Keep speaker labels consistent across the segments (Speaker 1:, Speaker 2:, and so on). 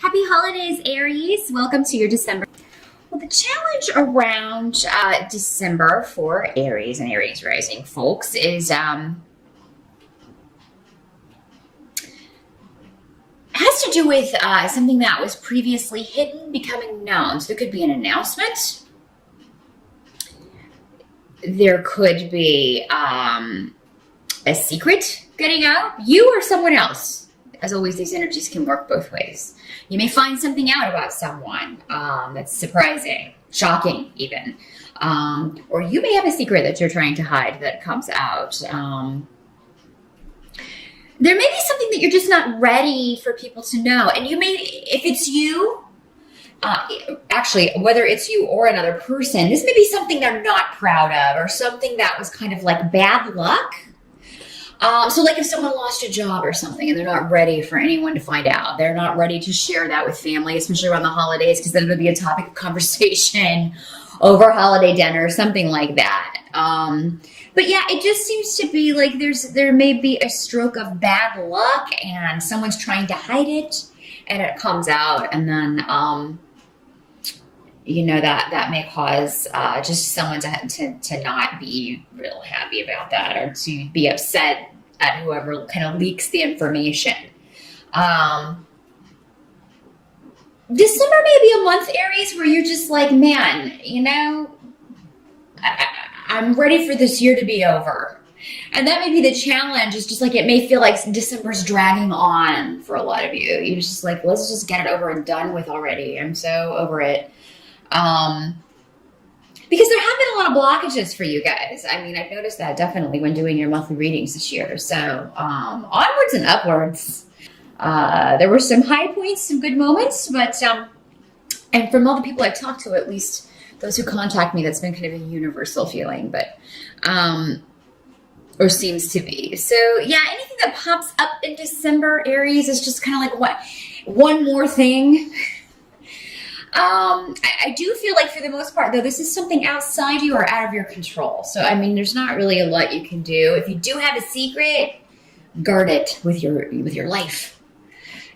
Speaker 1: Happy holidays, Aries. Welcome to your December. Well, the challenge around December for Aries and Aries rising folks is has to do with something that was previously hidden becoming known. So there could be an announcement. There could be a secret getting out. You or someone else. As always, these energies can work both ways. You may find something out about someone that's surprising, shocking even. Or you may have a secret that you're trying to hide that comes out. There may be something that you're just not ready for people to know. And you may, if it's you, actually, whether it's you or another person, this may be something they're not proud of or something that was kind of like bad luck. So like if someone lost a job or something and they're not ready for anyone to find out, they're not ready to share that with family, especially around the holidays, because then it'll be a topic of conversation over holiday dinner or something like that. But yeah, it just seems to be like there may be a stroke of bad luck and someone's trying to hide it and it comes out, and then that may cause just someone to not be real happy about that, or to be upset at whoever kind of leaks the information. December may be a month, Aries, where you're just like, man, I'm ready for this year to be over. And that may be the challenge. It's just like, it may feel like December's dragging on for a lot of you. You're just like, let's just get it over and done with already. I'm so over it. Because there have been a lot of blockages for you guys. I mean, I've noticed that definitely when doing your monthly readings this year. So, onwards and upwards. There were some high points, some good moments, but, and from all the people I've talked to, at least those who contact me, that's been kind of a universal feeling, but, or seems to be. So yeah, anything that pops up in December, Aries, is just kind of like one more thing. I do feel like for the most part, though, this is something outside you or out of your control. So, I mean, there's not really a lot you can do. If you do have a secret, guard it with your life.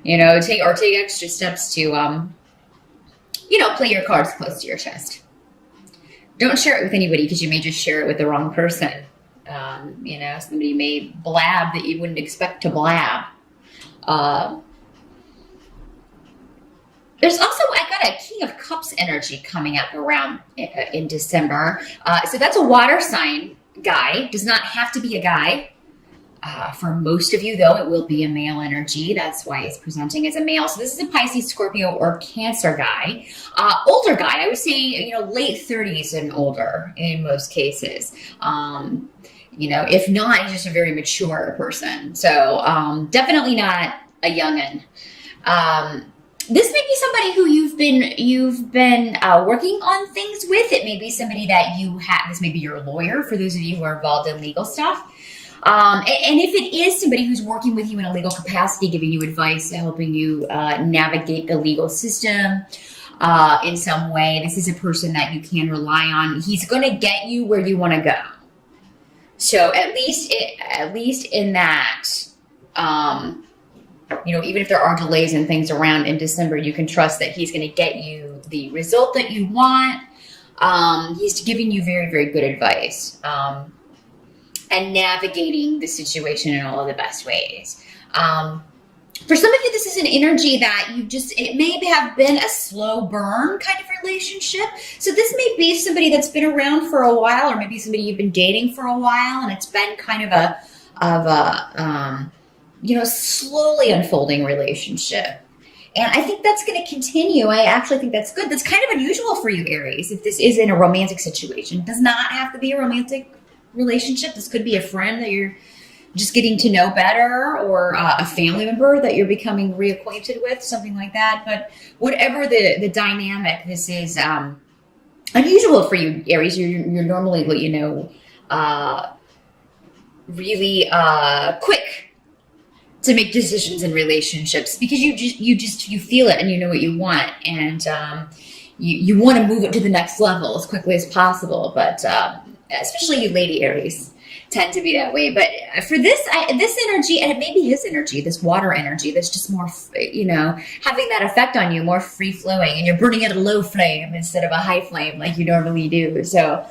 Speaker 1: Take extra steps to, play your cards close to your chest. Don't share it with anybody, because you may just share it with the wrong person. Somebody may blab that you wouldn't expect to blab. There's also, I got a King of Cups energy coming up around in December. So that's a water sign guy. Does not have to be a guy. For most of you, though, it will be a male energy. That's why it's presenting as a male. So this is a Pisces, Scorpio, or Cancer guy. Older guy, I would say, late 30s and older in most cases. If not, he's just a very mature person. So definitely not a youngin'. This may be somebody who you've been working on things with. It may be somebody that you have. This may be your lawyer, for those of you who are involved in legal stuff. And if it is somebody who's working with you in a legal capacity, giving you advice, helping you navigate the legal system in some way, this is a person that you can rely on. He's going to get you where you want to go. So at least in that. Even if there are delays and things around in December, you can trust that he's going to get you the result that you want. He's giving you very, very good advice and navigating the situation in all of the best ways. For some of you, this is an energy that it may have been a slow burn kind of relationship. So this may be somebody that's been around for a while, or maybe somebody you've been dating for a while, and it's been kind of a slowly unfolding relationship. And I think that's going to continue. I actually think that's good. That's kind of unusual for you, Aries, if this is in a romantic situation. It does not have to be a romantic relationship. This could be a friend that you're just getting to know better, or a family member that you're becoming reacquainted with, something like that. But whatever the dynamic, this is unusual for you, Aries. You're normally, really quick to make decisions in relationships, because you feel it and you know what you want, and you want to move it to the next level as quickly as possible. But especially you lady Aries tend to be that way. But for this energy, and it may be his energy, this water energy, that's just more, having that effect on you, more free flowing, and you're burning at a low flame instead of a high flame like you normally do. So,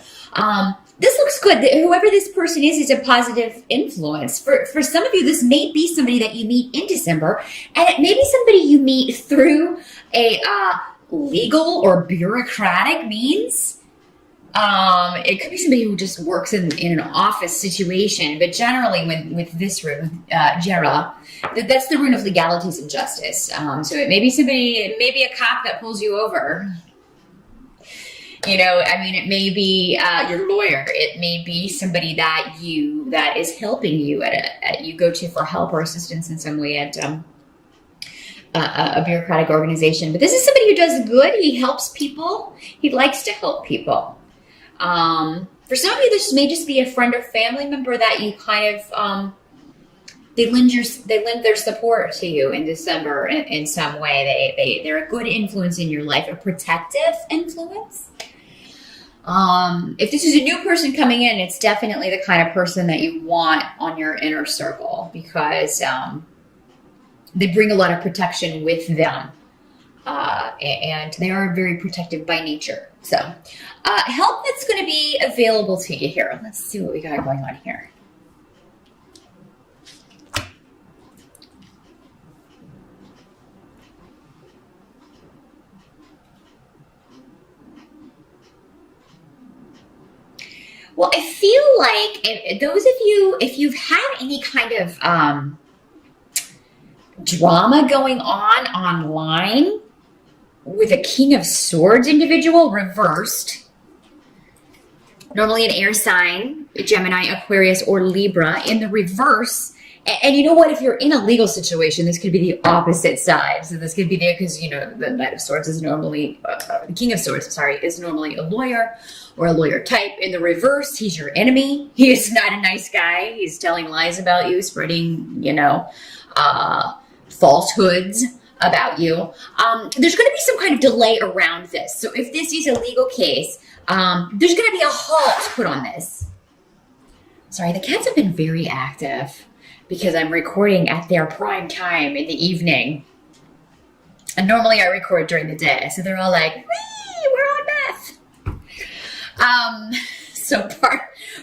Speaker 1: this looks good. Whoever this person is a positive influence. For some of you, this may be somebody that you meet in December, and it may be somebody you meet through a legal or bureaucratic means. It could be somebody who just works in an office situation, but generally with this rune, that's the rune of legalities and justice. So it may be somebody, it may be a cop that pulls you over. It may be your lawyer. It may be somebody that is helping you you go to for help or assistance in some way at a bureaucratic organization. But this is somebody who does good. He helps people. He likes to help people. For some of you, this may just be a friend or family member that you kind of, they lend their support to you in December in some way. They're a good influence in your life, a protective influence. If this is a new person coming in, it's definitely the kind of person that you want on your inner circle, because, they bring a lot of protection with them. And they are very protective by nature. So, help that's going to be available to you here. Let's see what we got going on here. Well, I feel like those of you, if you've had any kind of drama going on online with a King of Swords individual reversed, normally an air sign, Gemini, Aquarius, or Libra, in the reverse. And you know what? If you're in a legal situation, this could be the opposite side. So this could be there because, the Knight of Swords is normally, the King of Swords, is normally a lawyer or a lawyer type. In the reverse, he's your enemy. He is not a nice guy. He's telling lies about you, spreading, falsehoods about you. There's going to be some kind of delay around this. So if this is a legal case, there's going to be a halt put on this. Sorry, the cats have been very active because I'm recording at their prime time in the evening. And normally I record during the day. So they're all like, wee, we're on meth. So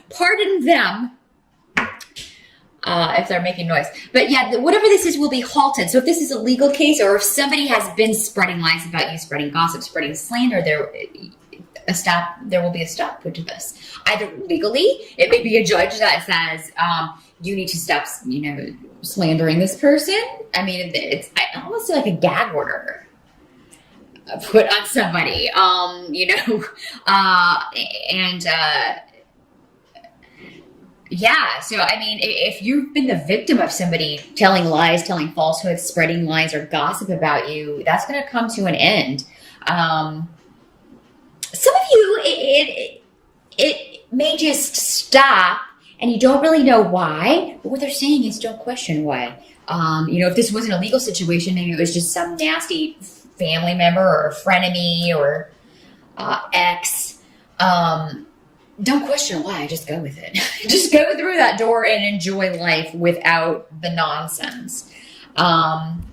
Speaker 1: pardon them if they're making noise. But yeah, whatever this is will be halted. So if this is a legal case, or if somebody has been spreading lies about you, spreading gossip, spreading slander, there will be a stop put to this. Either legally, it may be a judge that says, you need to stop, slandering this person. I mean, it's almost like a gag order put on somebody, yeah. So, I mean, if you've been the victim of somebody telling lies, telling falsehoods, spreading lies or gossip about you, that's going to come to an end. Some of you, it may just stop and you don't really know why, but what they're saying is don't question why. If this wasn't a legal situation, maybe it was just some nasty family member or frenemy or ex. Don't question why, just go with it. Just go through that door and enjoy life without the nonsense. And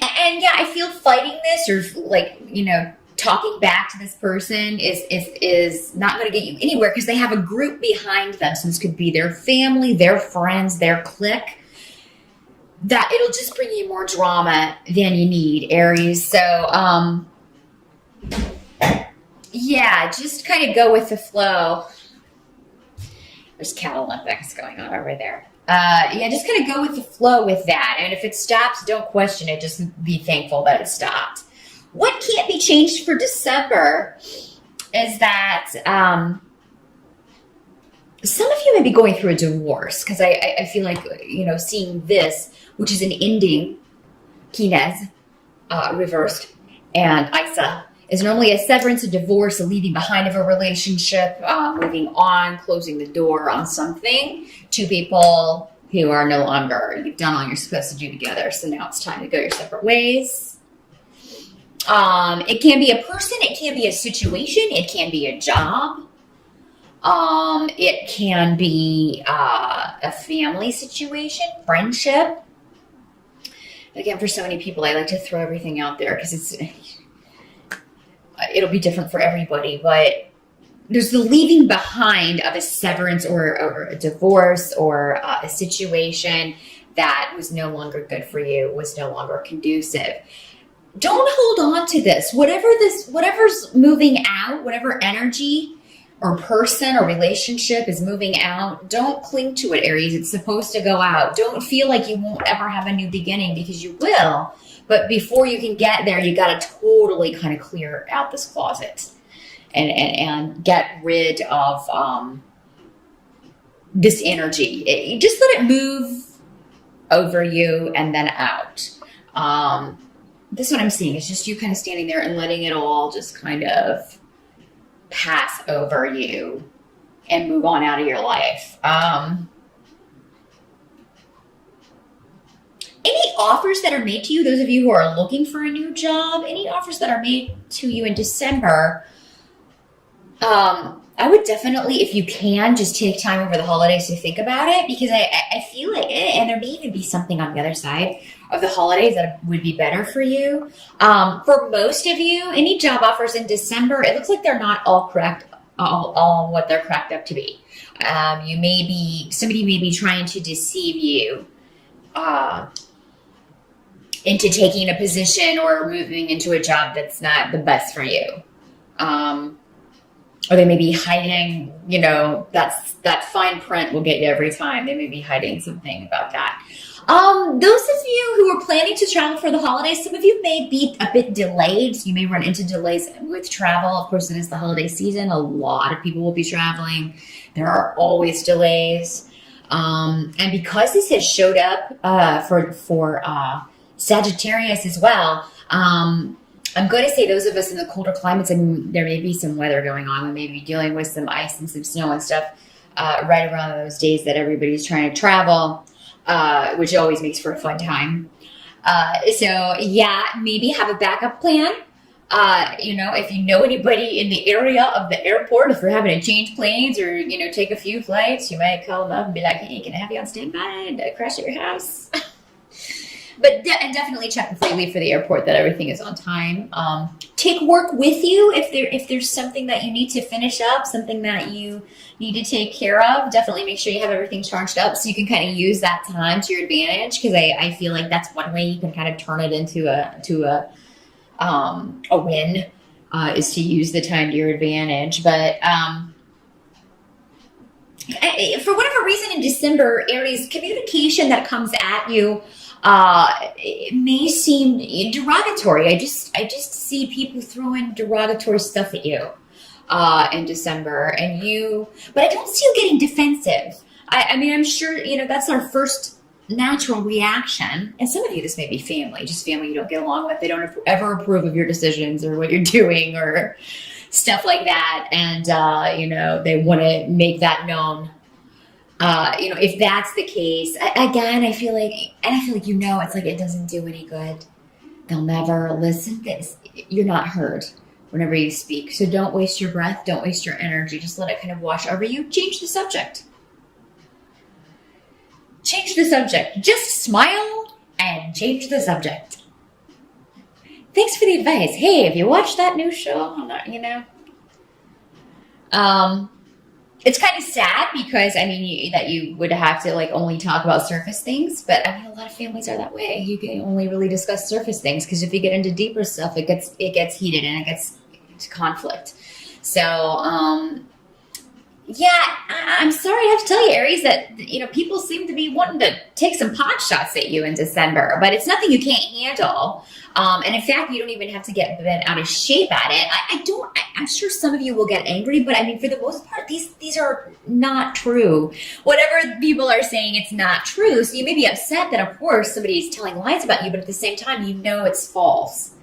Speaker 1: yeah, I feel fighting this or talking back to this person is not going to get you anywhere because they have a group behind them. So this could be their family, their friends, their clique. That it'll just bring you more drama than you need, Aries. So, yeah, just kind of go with the flow. There's Cat Olympics going on over there. Yeah, just kind of go with the flow with that. And if it stops, don't question it. Just be thankful that it stopped. What can't be changed for December is that some of you may be going through a divorce because I feel like, seeing this, which is an ending, Kinez, reversed, and Isa, is normally a severance, a divorce, a leaving behind of a relationship, moving on, closing the door on something. Two people who are no longer, you've done all you're supposed to do together, so now it's time to go your separate ways. It can be a person, it can be a situation, it can be a job. It can be a family situation, friendship. Again, for so many people, I like to throw everything out there because it'll be different for everybody. But there's the leaving behind of a severance or a divorce or a situation that was no longer good for you, was no longer conducive. Don't hold on to this. Whatever's moving out, whatever energy or person or relationship is moving out, don't cling to it, Aries. It's supposed to go out. Don't feel like you won't ever have a new beginning, because you will. But before you can get there, you got to totally kind of clear out this closet and get rid of this energy. Just let it move over you and then out. This is what I'm seeing. It's just you kind of standing there and letting it all just kind of pass over you and move on out of your life. Any offers that are made to you, those of you who are looking for a new job, any offers that are made to you in December, I would definitely, if you can, just take time over the holidays to think about it, because I feel like, and there may even be something on the other side of the holidays that would be better for you. For most of you, any job offers in December, it looks like they're not all correct, all what they're cracked up to be. Somebody may be trying to deceive you into taking a position or moving into a job that's not the best for you. Or they may be hiding, that fine print will get you every time. They may be hiding something about that. Those of you who are planning to travel for the holidays, some of you may be a bit delayed. So you may run into delays with travel. Of course, it is the holiday season. A lot of people will be traveling. There are always delays. And because this has showed up for Sagittarius as well, I'm going to say those of us in the colder climates, and there may be some weather going on. We may be dealing with some ice and some snow and stuff right around those days that everybody's trying to travel, which always makes for a fun time. Maybe have a backup plan. If you know anybody in the area of the airport, if you're having to change planes or, take a few flights, you might call them up and be like, hey, can I have you on standby and crash at your house? But definitely check before you leave for the airport that everything is on time. Take work with you if there's something that you need to finish up, something that you need to take care of. Definitely make sure you have everything charged up so you can kind of use that time to your advantage, because I feel like that's one way you can kind of turn it into a win, is to use the time to your advantage. But for whatever reason in December, Aries, communication that comes at you, it may seem derogatory. I just see people throwing derogatory stuff at you in December, but I don't see you getting defensive. I'm sure that's our first natural reaction. And some of you, this may be family you don't get along with. They don't ever approve of your decisions or what you're doing or stuff like that, and they want to make that known. If that's the case, again, I feel like it's like it doesn't do any good. They'll never listen. You're not heard whenever you speak. So don't waste your breath. Don't waste your energy. Just let it kind of wash over you. Change the subject. Just smile and change the subject. Thanks for the advice. Hey, have you watched that new show? It's kind of sad because, that you would have to like only talk about surface things, but a lot of families are that way. You can only really discuss surface things, because if you get into deeper stuff, it gets heated and it gets to conflict. So, I'm sorry I have to tell you, Aries, that, people seem to be wanting to take some pot shots at you in December, but it's nothing you can't handle. And in fact, you don't even have to get bent out of shape at it. I'm sure some of you will get angry, but for the most part, these are not true. Whatever people are saying, it's not true. So you may be upset that, of course, somebody's telling lies about you, but at the same time, it's false.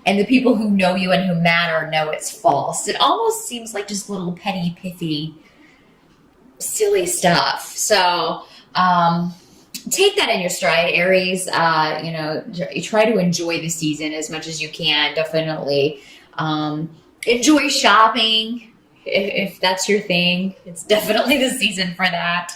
Speaker 1: And the people who know you and who matter know it's false. It almost seems like just little petty, pithy, silly stuff. So, take that in your stride, Aries. Try to enjoy the season as much as you can. Definitely enjoy shopping. if that's your thing, it's definitely the season for that.